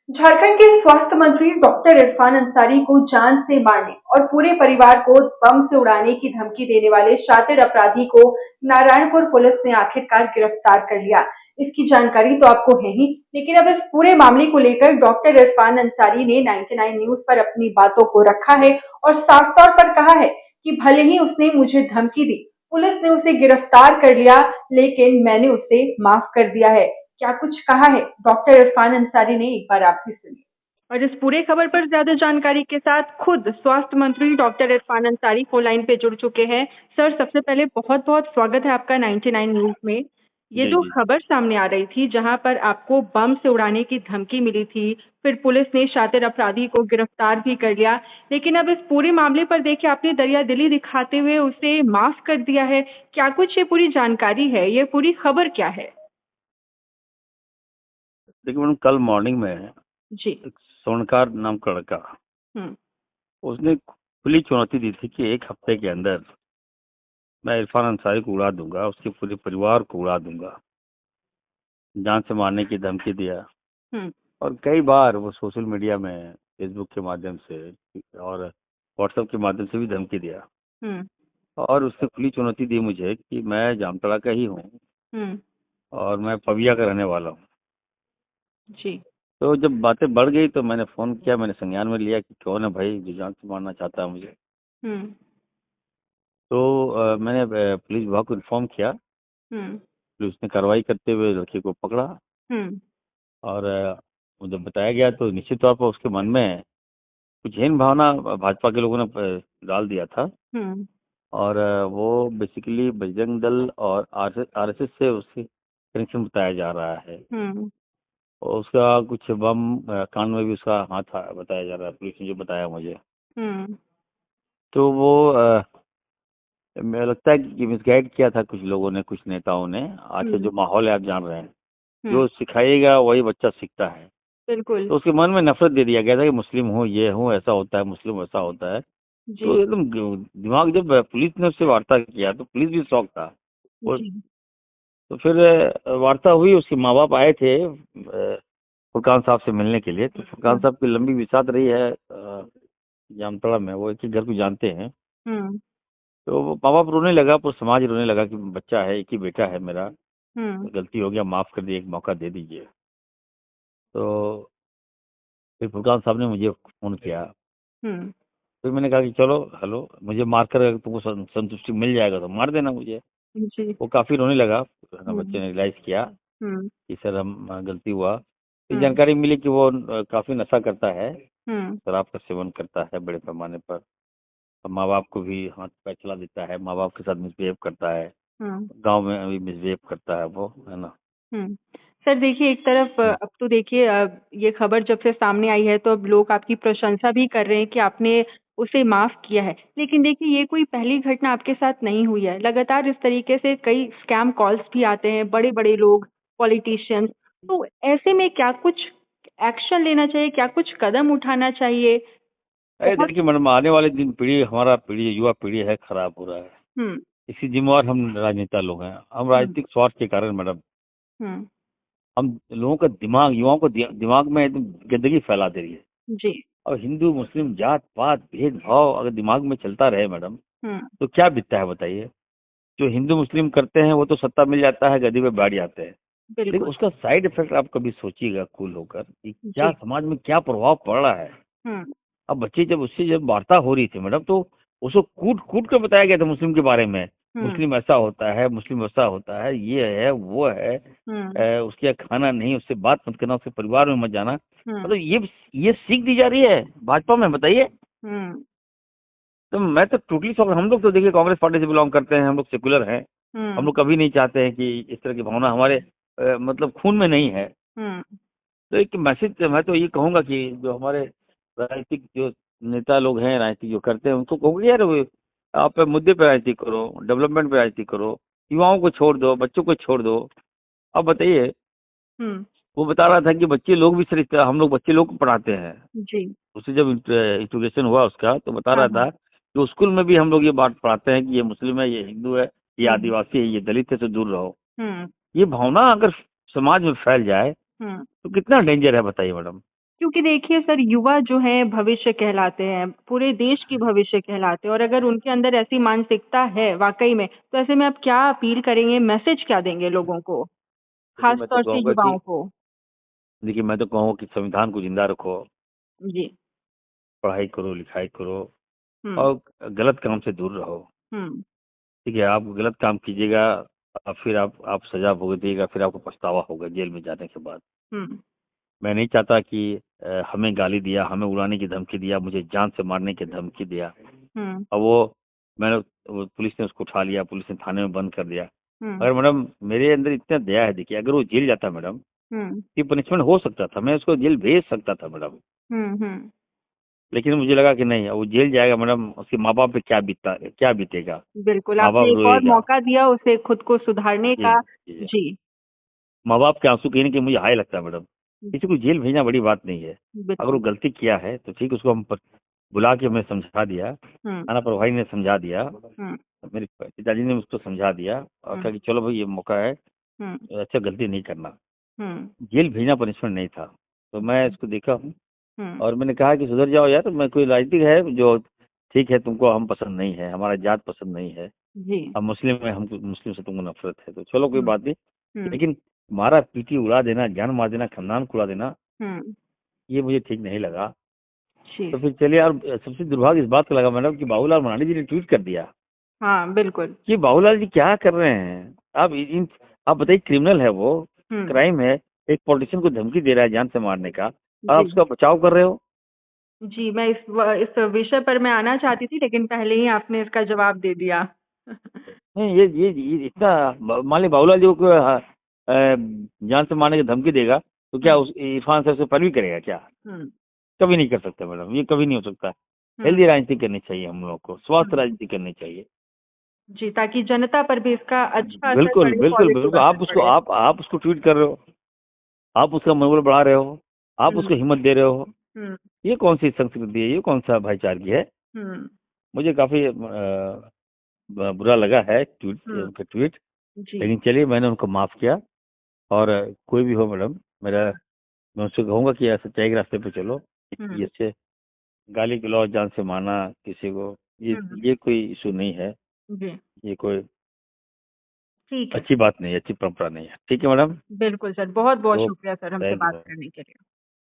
झारखंड के स्वास्थ्य मंत्री डॉक्टर इरफान अंसारी को जान से मारने और पूरे परिवार को बम से उड़ाने की धमकी देने वाले शातिर अपराधी को नारायणपुर पुलिस ने आखिरकार गिरफ्तार कर लिया। इसकी जानकारी तो आपको है ही, लेकिन अब इस पूरे मामले को लेकर डॉक्टर इरफान अंसारी ने 99 न्यूज पर अपनी बातों को रखा है और साफ तौर पर कहा है कि भले ही उसने मुझे धमकी दी, पुलिस ने उसे गिरफ्तार कर लिया, लेकिन मैंने उसे माफ कर दिया है। क्या कुछ कहा है डॉक्टर इरफान अंसारी ने, एक बार आप भी सुनिए। और इस पूरे खबर पर ज्यादा जानकारी के साथ खुद स्वास्थ्य मंत्री doctor Irfan Ansari phone line पे जुड़ चुके हैं। सर, सबसे पहले बहुत बहुत स्वागत है आपका 99 न्यूज में। ये जी जो जी। खबर सामने आ रही थी जहां पर आपको बम से उड़ाने की धमकी मिली थी, फिर पुलिस ने शातिर अपराधी को गिरफ्तार भी कर लिया, लेकिन अब इस पूरे मामले पर देखिए आपने दरियादिली दिखाते हुए उसे माफ कर दिया है। क्या कुछ ये पूरी जानकारी है, ये पूरी खबर क्या है? देखिए मैडम, कल मॉर्निंग में जी। एक स्वर्णकार नाम का लड़का, हम्म। उसने खुली चुनौती दी थी कि एक हफ्ते के अंदर मैं इरफान अंसारी को उड़ा दूंगा, उसके पूरे परिवार को उड़ा दूंगा, जान से मारने की धमकी दिया। हम्म। और कई बार वो सोशल मीडिया में, फेसबुक के माध्यम से और व्हाट्सएप के माध्यम से भी धमकी दिया। हम्म। और उसने खुली चुनौती दी मुझे कि मैं जामताड़ा का ही हूँ हम्म। और मैं पविया का रहने वाला हूँ। जी। तो जब बातें बढ़ गई तो मैंने फ़ोन किया, मैंने संज्ञान में लिया कि कौन है भाई जो जान से मारना चाहता है मुझे। हुँ। तो मैंने पुलिस विभाग को इन्फॉर्म किया। हुँ। पुलिस ने कार्रवाई करते हुए लड़के को पकड़ा। हुँ। और वो जब बताया गया तो निश्चित तौर पर उसके मन में कुछ हीन भावना भाजपा के लोगों ने डाल दिया था। हुँ। और वो बेसिकली बजरंग दल और आरएसएस से उसकी कनेक्शन बताया जा रहा है। हुँ। और उसका कुछ बम कांड में भी उसका हाथ था बताया जा रहा है, पुलिस ने जो बताया मुझे। हुँ। तो वो मुझे लगता है कि मिसगाइड किया था कुछ लोगों ने, कुछ नेताओं ने। आज का हुँ। जो माहौल है आप जान रहे हैं, हुँ। जो सिखाइएगा वही बच्चा सीखता है। बिल्कुल। तो उसके मन में नफरत दे दिया गया था कि मुस्लिम हूँ, ये हूँ, ऐसा होता है, मुस्लिम वैसा होता है। जी। तो एकदम दिमाग, जब पुलिस ने उससे वार्ता किया तो पुलिस भी शौक था। और जी। तो फिर वार्ता हुई, उसके माँ बाप आए थे फुरकान साहब से मिलने के लिए। तो फुरकान हुँ। साहब की लंबी विसात रही है जामताड़ा में, वो एक ही घर को जानते हैं। हुँ। तो वो माँ बाप रोने लगा, पूरा समाज रोने लगा कि बच्चा है, एक ही बेटा है मेरा, हुँ। गलती हो गया, माफ़ कर दिए, एक मौका दे दीजिए। तो फिर फुरकान साहब ने मुझे फ़ोन किया। हुँ। फिर मैंने कहा कि चलो, हेलो, मुझे मार कर अगर तुमको संतुष्टि मिल जाएगा तो मार देना मुझे। जी। वो काफ़ी रोने लगा। है ना, बच्चे हुँ। ने रियलाइज़ किया हुँ। कि सर हम गलती हुआ। फिर हुँ। जानकारी मिली कि वो काफ़ी नशा करता है, हुँ। शराब का सेवन करता है बड़े पैमाने पर। माँ बाप को भी हाथ पैर चला देता है, माँ बाप के साथ मिसबिहेव करता है, हुँ। गांव में भी मिसबिहेव करता है वो, है ना। हुँ। सर देखिए, एक तरफ हम्म। अब तो देखिए ये खबर जब से सामने आई है तो अब लोग आपकी प्रशंसा भी कर रहे हैं कि आपने उसे माफ़ किया है। लेकिन देखिए, ये कोई पहली घटना आपके साथ नहीं हुई है। लगातार इस तरीके से कई स्कैम कॉल्स भी आते हैं, बड़े-बड़े लोग, पॉलिटिशियंस। तो ऐसे में क्या कुछ एक्शन लेना चाहिए, क्या कुछ कदम उठाना चाहिए? अरे बहुत। देखिए मैडम, आने वाले दिन पीढ़ी, हमारा पीढ़ी, युवा पीढ़ी है, खराब हो रहा है। हुँ। इसकी जिम्मेवार हम राजनेता लोग हैं। हम हुँ। राजनीतिक स्वार्थ के कारण मैडम, हुँ। हम लोगों का दिमाग, युवाओं को दिमाग में एकदम गंदगी फैला दे रही है। जी। और हिंदू मुस्लिम जात पात भेदभाव अगर दिमाग में चलता रहे मैडम, हुँ। तो क्या बीतता है बताइए। जो हिंदू मुस्लिम करते हैं वो तो सत्ता मिल जाता है, गद्दी पे बैठ जाते हैं। लेकिन बिल्कुल। उसका साइड इफेक्ट आप कभी सोचिएगा कूल होकर कि क्या जी। समाज में क्या प्रभाव पड़ रहा है। हुँ। अब बच्चे जब, उससे जब वार्ता हो रही थी मैडम, तो उसको कूट कूट कर बताया गया था मुस्लिम के बारे में। हुँ। मुस्लिम ऐसा होता है, मुस्लिम वैसा होता है, ये है वो है, हुँ। उसके यहाँ खाना नहीं, उससे बात मत करना, उसके परिवार में मत जाना। हुँ। मतलब ये सीख दी जा रही है भाजपा में, बताइए। हुँ। तो मैं तो टोटली शॉक। हम लोग तो देखिए कांग्रेस पार्टी से बिलोंग करते हैं, हम लोग सेकुलर हैं। हम हुँ। लोग कभी नहीं चाहते हैं कि इस तरह की भावना हमारे मतलब खून में नहीं है। हुँ। तो एक मैसेज मैं तो ये कहूंगा कि जो हमारे राजनीतिक जो नेता लोग हैं, राजनीति जो करते हैं, उनको कहूँगा यार आप मुद्दे पे राजनीति करो, डेवलपमेंट पे राजनीति करो, युवाओं को छोड़ दो, बच्चों को छोड़ दो। अब बताइए, हुँ। वो बता रहा था कि बच्चे लोग भी सिर्फ, हम लोग बच्चे लोग को पढ़ाते हैं। जी। उससे जब इंट्रोगेशन हुआ उसका, तो बता हाँ, रहा हाँ। था कि स्कूल में भी हम लोग ये बात पढ़ाते हैं कि ये मुस्लिम है, ये हिंदू है, ये हुँ। आदिवासी है, ये दलित है, से दूर रहो। हुँ। ये भावना अगर समाज में फैल जाए हुँ। तो कितना डेंजर है बताइए मैडम। क्योंकि देखिए सर, युवा जो है भविष्य कहलाते हैं, पूरे देश की भविष्य कहलाते हैं, और अगर उनके अंदर ऐसी मानसिकता है वाकई में, तो ऐसे में आप क्या अपील करेंगे, मैसेज क्या देंगे लोगों को, देखिए खास मैं तो तौर से कहूँगा कि युवाओं को? देखिए मैं तो कहूँगा कि संविधान को जिंदा रखो, जी। पढ़ाई करो, लिखाई करो हुँ, और गलत काम से दूर रहो। हुँ, ठीक है, आप गलत काम कीजिएगा, फिर आप सजा भुगतिएगा, फिर आपको पछतावा होगा जेल में जाने के बाद। हुँ, मैं नहीं चाहता कि हमें गाली दिया, हमें उड़ाने की धमकी दिया, मुझे जान से मारने की धमकी दिया। हुँ, अब वो पुलिस ने उसको उठा लिया, पुलिस ने थाने में बंद कर दिया। हुँ, अगर मैडम मेरे अंदर इतना दया है, देखिए अगर वो जेल जाता मैडम, हुँ, ये पनिशमेंट हो सकता था, मैं उसको जेल भेज सकता था मैडम। हुँ, हुँ। लेकिन मुझे लगा कि नहीं, वो जेल जाएगा मैडम, उसके माँ बाप पे क्या बीतेगा। बिल्कुल, माँ आपने बाप एक और रोएगा। मौका दिया उसे खुद को सुधारने जी का। जी। जी, माँ बाप के आंसू कहीं ना कहीं मुझे हाय लगता है मैडम। किसी को जेल भेजना बड़ी बात नहीं है। अगर वो बिल्कुल। गलती किया है तो ठीक, उसको बुला के हमने समझा दिया, हुँ, थाना प्रभारी ने समझा दिया, हुँ, मेरे पिताजी ने उसको समझा दिया और हुँ, कहा कि चलो भाई ये मौका है, हुँ, अच्छा गलती नहीं करना। हुँ, जेल भेजना पनिशमेंट नहीं था। तो मैं इसको देखा हूँ हुँ, और मैंने कहा कि सुधर जाओ यार, मैं कोई राजनीतिक है जो ठीक है, तुमको हम पसंद नहीं है, हमारा जात पसंद नहीं है, जी, हम मुस्लिम है, हमको मुस्लिम से तुमको नफरत है, तो चलो कोई हुँ, बात नहीं। हुँ, लेकिन मारा पीटी उड़ा देना, जान मार देना, खानदान को उड़ा देना, हुँ, ये मुझे ठीक नहीं लगा। जी, तो फिर चलिए यार, सबसे दुर्भाग्य इस बात का लगा मैडम कि बाबूलाल मरांडी जी ने ट्वीट कर दिया हाँ, बिल्कुल। कि बाबूलाल जी क्या कर रहे हैं। आप बताइए, क्रिमिनल है वो, हुँ, क्राइम है, एक पॉलिटिशियन को धमकी दे रहा है जान से मारने का, और आप जी, उसका बचाव कर रहे हो। जी, मैं इस विषय पर मैं आना चाहती थी, लेकिन पहले ही आपने इसका जवाब दे दिया। नहीं, ये इतना, मान लीजिए बाबूलाल जी को कोई, जान से मारने की धमकी देगा तो क्या हुँ, उस इरफान साहब से पैरवी करेगा क्या? हुँ, कभी नहीं कर सकता मैडम, ये कभी नहीं हो सकता। हुँ, हेल्दी राजनीति करनी चाहिए हम लोग को, स्वस्थ हुँ, राजनीति करनी चाहिए। जी, ताकि जनता पर भी इसका अच्छा असर बिल्कुल पड़े, बिल्कुल पॉजिटिव बिल्कुल, असर पड़े। आप उसको ट्वीट कर रहे हो, आप उसका मनोबल बढ़ा रहे हो, आप हुँ, उसको हिम्मत दे रहे हो। हुँ, ये कौन सी संस्कृति है, ये कौन सा भाईचारगी है? हुँ, मुझे काफी बुरा लगा है हुँ, उनका ट्वीट। जी, लेकिन चलिए, मैंने उनको माफ किया। और कोई भी हो मैडम, मेरा मैं उससे कहूंगा कि यार सच्चाई के रास्ते पे चलो। हुँ, ये से गाली गलौज, जान से मारना किसी को, हुँ, ये कोई इशू नहीं है। जी, ये कोई ठीक है। अच्छी बात नहीं है, अच्छी परंपरा नहीं है। ठीक है मैडम। बिल्कुल सर, बहुत-बहुत तो शुक्रिया सर हमसे थैंक बात यू। करने के लिए।